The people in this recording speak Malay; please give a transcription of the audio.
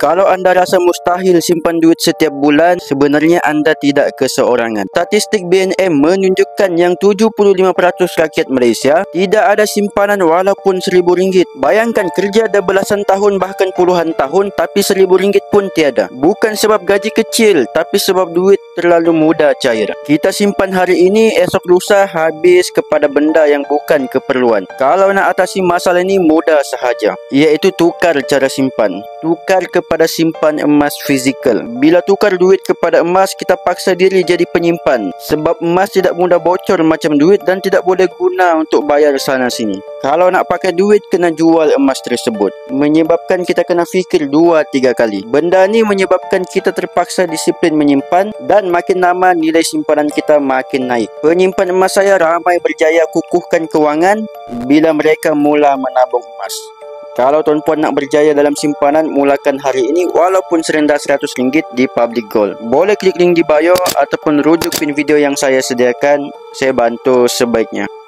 Kalau anda rasa mustahil simpan duit setiap bulan, sebenarnya anda tidak keseorangan. Statistik BNM menunjukkan yang 75% rakyat Malaysia tidak ada simpanan walaupun RM1,000. Bayangkan kerja dah belasan tahun bahkan puluhan tahun tapi RM1,000 pun tiada. Bukan sebab gaji kecil tapi sebab duit terlalu mudah cair. Kita simpan hari ini, esok lusa habis kepada benda yang bukan keperluan. Kalau nak atasi masalah ini mudah sahaja, iaitu tukar cara simpan. Tukar kepada simpan emas fizikal. Bila tukar duit kepada emas, kita paksa diri jadi penyimpan. Sebab emas tidak mudah bocor macam duit dan tidak boleh guna untuk bayar sana sini. Kalau nak pakai duit, kena jual emas tersebut. Menyebabkan kita kena fikir 2-3 kali. Benda ni menyebabkan kita terpaksa disiplin menyimpan dan makin lama nilai simpanan kita makin naik. Penyimpan emas saya ramai berjaya kukuhkan kewangan bila mereka mula menabung emas. Kalau tuan-puan nak berjaya dalam simpanan, mulakan hari ini walaupun serendah RM100 di Public Gold. Boleh klik link di bio ataupun rujuk pin video yang saya sediakan. Saya bantu sebaiknya.